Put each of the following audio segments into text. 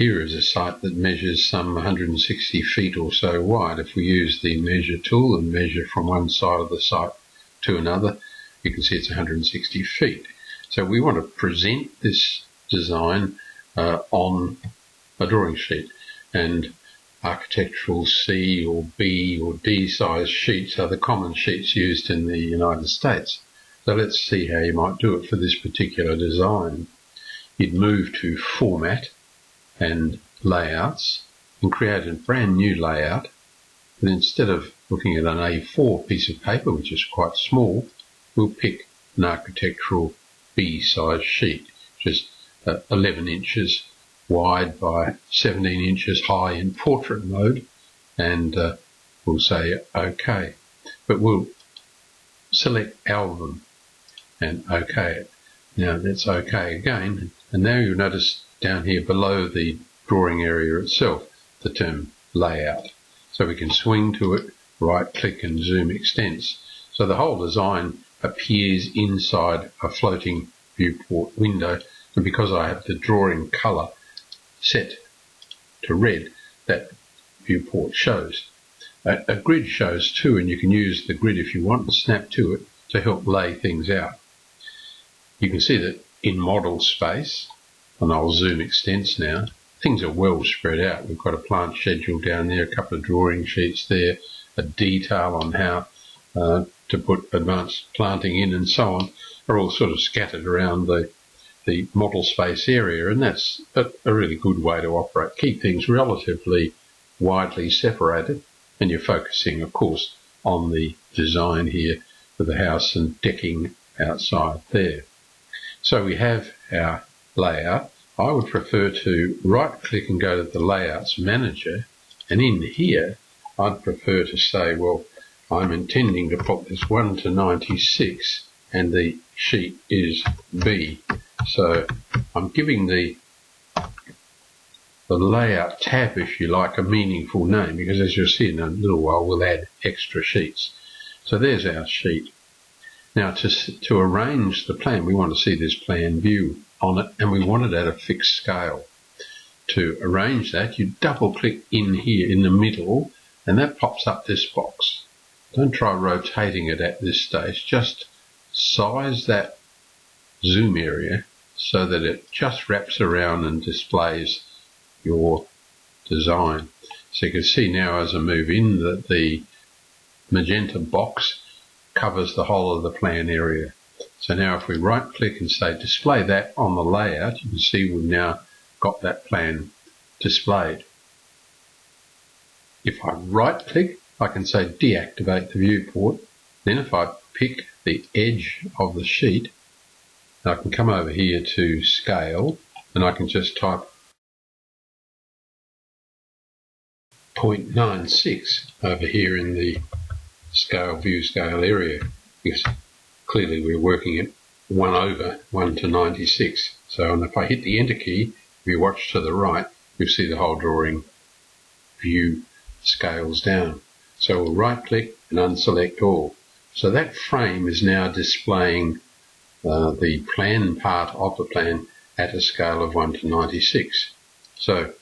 Here is a site that measures some 160 feet or so wide. If we use the measure tool and measure from one side of the site to another, you can see it's 160 feet. So we want to present this design on a drawing sheet, and architectural C or B or D size sheets are the common sheets used in the United States. So let's see how you might do it for this particular design. You'd move to Format and Layouts and create a brand new layout. And instead of looking at an A4 piece of paper, which is quite small, we'll pick an architectural B size sheet, which is 11 inches wide by 17 inches high in portrait mode, and we'll say OK. But we'll select Album and OK it. Now that's OK again, and now you'll notice down here below the drawing area itself the term Layout. So we can swing to it, right click and zoom extents. So the whole design appears inside a floating viewport window, and because I have the drawing colour set to red, that viewport shows. A grid shows too, and you can use the grid if you want to snap to it to help lay things out. You can see that in model space, and I'll zoom extents now, things are well spread out. We've got a plant schedule down there, a couple of drawing sheets there, a detail on how to put advanced planting in and so on, are all sort of scattered around the model space area, and that's a really good way to operate. Keep things relatively widely separated, and you're focusing, of course, on the design here for the house and decking outside there. So we have our layout. I would prefer to right click and go to the Layouts Manager, and in here I'd prefer to say, well, I'm intending to put this 1 to 96 and the sheet is B. So I'm giving the layout tab, if you like, a meaningful name, because as you'll see in a little while we'll add extra sheets. So there's our sheet. Now to arrange the plan, we want to see this plan view on it, and we want it at a fixed scale. To arrange that, you double click in here in the middle, and that pops up this box. Don't try rotating it at this stage, just size that zoom area so that it just wraps around and displays your design. So you can see now as I move in that the magenta box covers the whole of the plan area. So now if we right click and say display that on the layout, you can see we've now got that plan displayed. If I right click, I can say deactivate the viewport. Then if I pick the edge of the sheet, I can come over here to scale, and I can just type 0.96 over here in the view scale area, because clearly we're working at 1 over 1 to 96. So and if I hit the enter key, if you watch to the right, you'll see the whole drawing view scales down. So we'll right click and unselect all. So that frame is now displaying the plan part of the plan at a scale of 1 to 96. So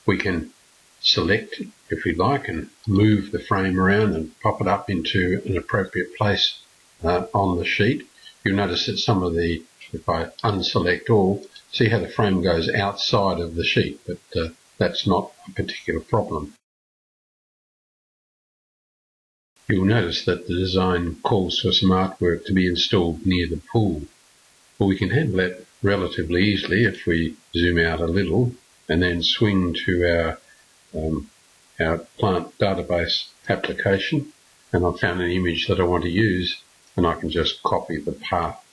we can select, if we like, and move the frame around and pop it up into an appropriate place on the sheet. You'll notice that some of the, if I unselect all, see how the frame goes outside of the sheet, but that's not a particular problem. You'll notice that the design calls for some artwork to be installed near the pool. Well, we can handle that relatively easily if we zoom out a little and then swing to our plant database application, and I've found an image that I want to use, and I can just copy the path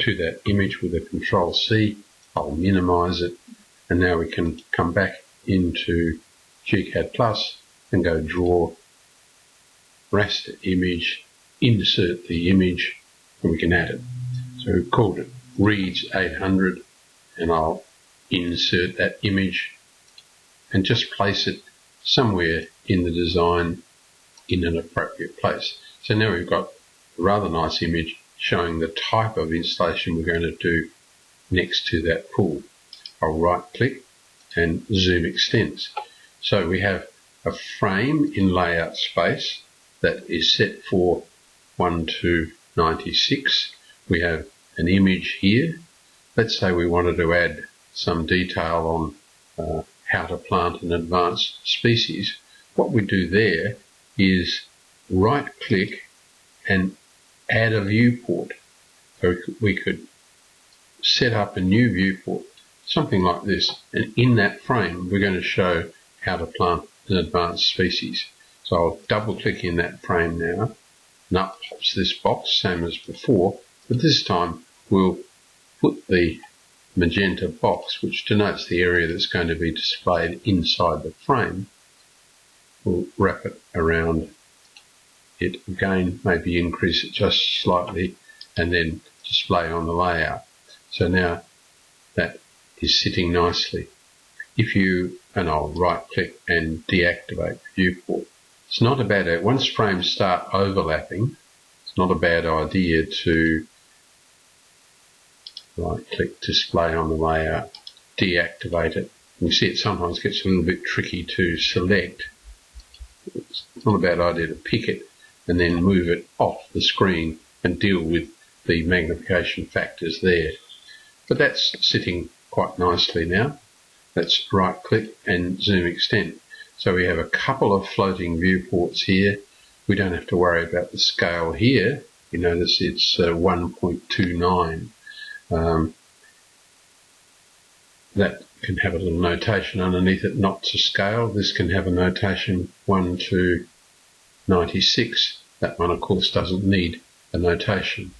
to that image with a Control-C. I'll minimize it, and now we can come back into gCADPlus and go draw raster image, insert the image, and we can add it. So we've called it Reads 800, and I'll insert that image and just place it somewhere in the design in an appropriate place. So now we've got a rather nice image showing the type of installation we're going to do next to that pool. I'll right click and zoom extents. So we have a frame in layout space that is set for 1 to 96. We have an image here. Let's say we wanted to add some detail on how to plant an advanced species. What we do there is right click and add a viewport. So we could set up a new viewport, something like this, and in that frame we're going to show how to plant an advanced species. So I'll double click in that frame now, and up pops this box, same as before, but this time we'll put the magenta box, which denotes the area that's going to be displayed inside the frame. We'll wrap it around it again, maybe increase it just slightly, and then display on the layout. So now that is sitting nicely. And I'll right click and deactivate the viewport. It's not a bad idea. Once frames start overlapping, it's not a bad idea to right click display on the layout, deactivate it. You see it sometimes gets a little bit tricky to select. It's not a bad idea to pick it and then move it off the screen and deal with the magnification factors there. But that's sitting quite nicely now. Let's right click and zoom extend. So we have a couple of floating viewports here. We don't have to worry about the scale here. You notice it's 1.29. That can have a little notation underneath it, not to scale. This can have a notation 1 to 96. That one, of course, doesn't need a notation.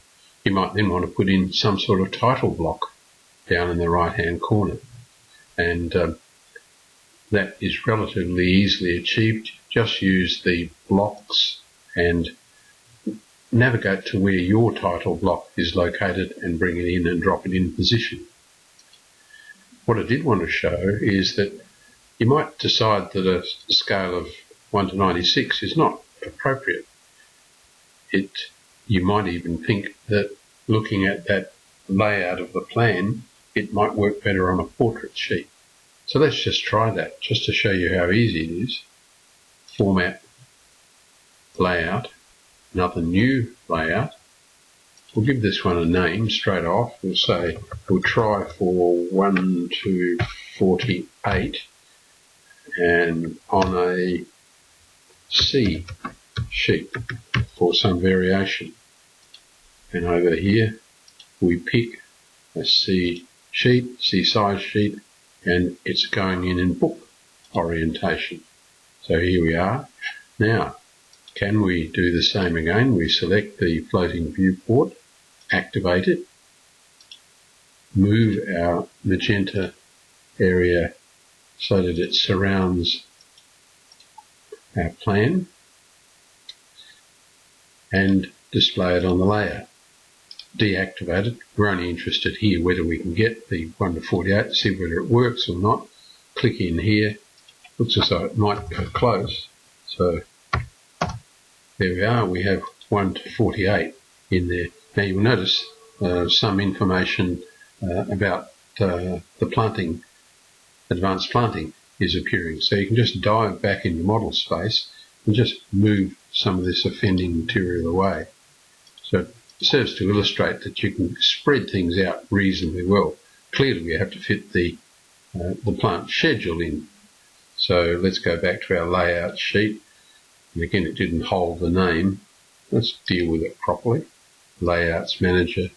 You might then want to put in some sort of title block down in the right-hand corner. And that is relatively easily achieved. Just use the blocks and navigate to where your title block is located and bring it in and drop it in position. What I did want to show is that you might decide that a scale of 1 to 96 is not appropriate. You might even think that looking at that layout of the plan, it might work better on a portrait sheet. So let's just try that, just to show you how easy it is. Format, layout, another new layout. We'll give this one a name straight off. We'll try for 1 to 48 and on a C sheet for some variation. And over here we pick a C sheet, C size sheet, and it's going in book orientation. So here we are. Now, can we do the same again? We select the floating viewport, activate it, move our magenta area so that it surrounds our plan, and display it on the layout. Deactivate it. We're only interested here whether we can get the 1 to 48, see whether it works or not. Click in here. Looks as though it might go close. So there we are. We have 1 to 48 in there. Now you'll notice some information about the planting, advanced planting is appearing. So you can just dive back in your model space and just move some of this offending material away. So it serves to illustrate that you can spread things out reasonably well. Clearly we have to fit the plant schedule in. So let's go back to our layout sheet. And again, it didn't hold the name. Let's deal with it properly. Layouts Manager.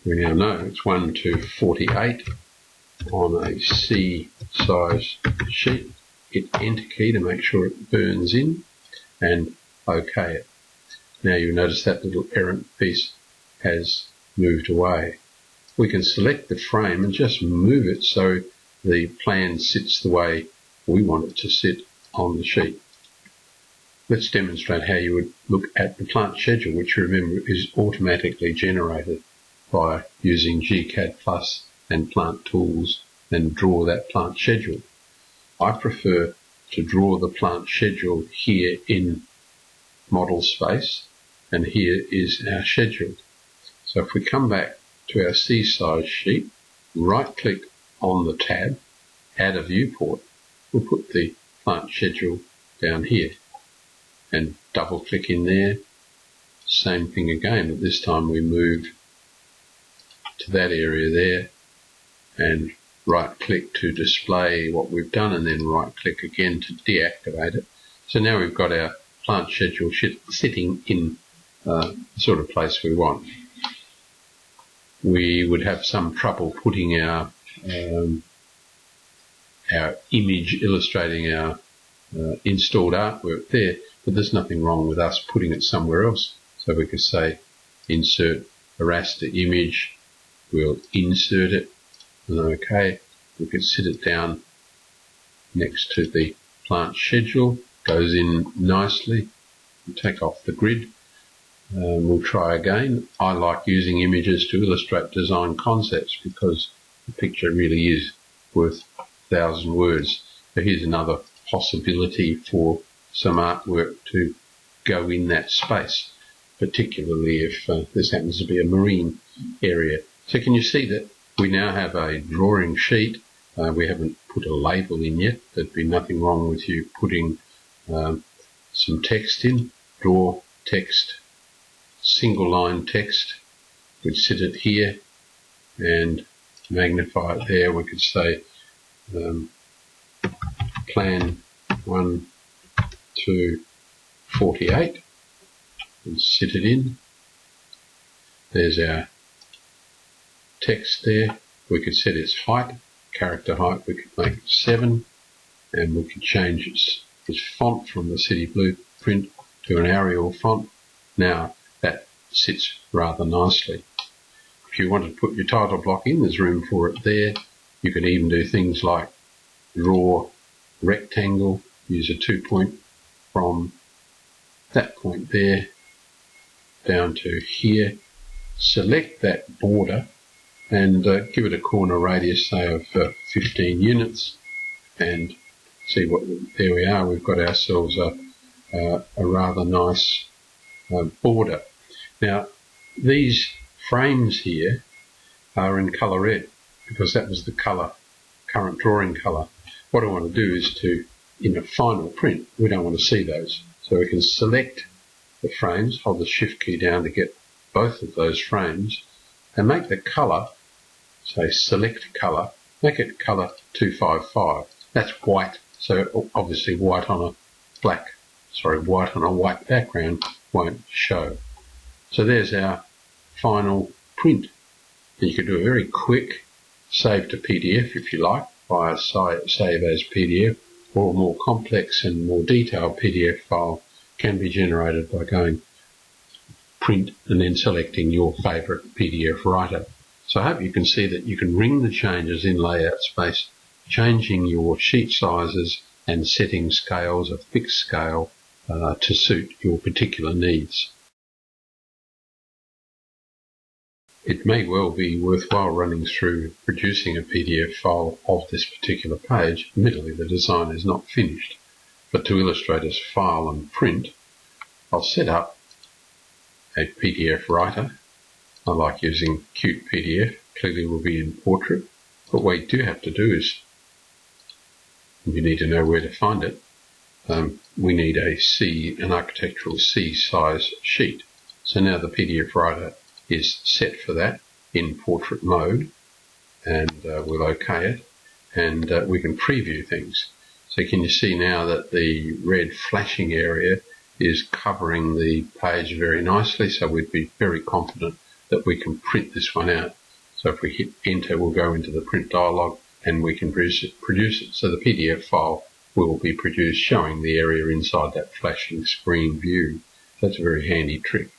We now know it's 1 to 48 on a C size sheet. Hit Enter key to make sure it burns in and OK it. Now you'll notice that little errant piece has moved away. We can select the frame and just move it so the plan sits the way we want it to sit on the sheet. Let's demonstrate how you would look at the plant schedule, which remember is automatically generated by using gCADPlus and plant tools and draw that plant schedule. I prefer to draw the plant schedule here in model space, and here is our schedule. So if we come back to our C size sheet, right click on the tab add a viewport, we'll put the plant schedule down here and double click in there. Same thing again, but this time we move to that area there and right click to display what we've done, and then right click again to deactivate it. So now we've got our plant schedule sitting in the sort of place we want. We would have some trouble putting our image illustrating our installed artwork there, but there's nothing wrong with us putting it somewhere else. So we could say insert a raster image, we'll insert it, and OK. We could sit it down next to the plant schedule, goes in nicely, we'll take off the grid. We'll try again. I like using images to illustrate design concepts because the picture really is worth 1,000 words. So here's another possibility for some artwork to go in that space, particularly if this happens to be a marine area. So can you see that we now have a drawing sheet? We haven't put a label in yet. There'd be nothing wrong with you putting some text in. Draw text, single line text. We'd sit it here and magnify it there. We could say plan 1 to 48 and sit it in. There's our text there. We could set its height, character height, we could make it 7, and we could change its font from the City Blueprint to an Arial font. Now that sits rather nicely. If you want to put your title block in, there's room for it there. You can even do things like draw rectangle, use a 2-point from that point there down to here, select that border and give it a corner radius, say of 15 units, and see what, there we are, we've got ourselves a rather nice border. Now these frames here are in colour red because that was the current drawing colour. What I want to do is to, in a final print, we don't want to see those. So we can select the frames, hold the shift key down to get both of those frames, and make the colour, say select colour, make it colour 255. That's white, so obviously white on a white background won't show. So there's our final print. And you can do a very quick save to PDF if you like, via save as PDF, or a more complex and more detailed PDF file can be generated by going print and then selecting your favourite PDF writer. So I hope you can see that you can ring the changes in layout space, changing your sheet sizes and setting scales, a fixed scale, to suit your particular needs. It may well be worthwhile running through producing a PDF file of this particular page. Admittedly, the design is not finished, but to illustrate as file and print, I'll set up a PDF writer. I like using CADPlus. Clearly we'll be in portrait, but what you do have to do is, you need to know where to find it. We need an architectural C size sheet. So now the PDF writer is set for that in portrait mode, and we'll OK it, and we can preview things. So can you see now that the red flashing area is covering the page very nicely, so we'd be very confident that we can print this one out. So if we hit enter, we'll go into the print dialog and we can produce it. So the PDF file will be produced showing the area inside that flashing screen view. That's a very handy trick.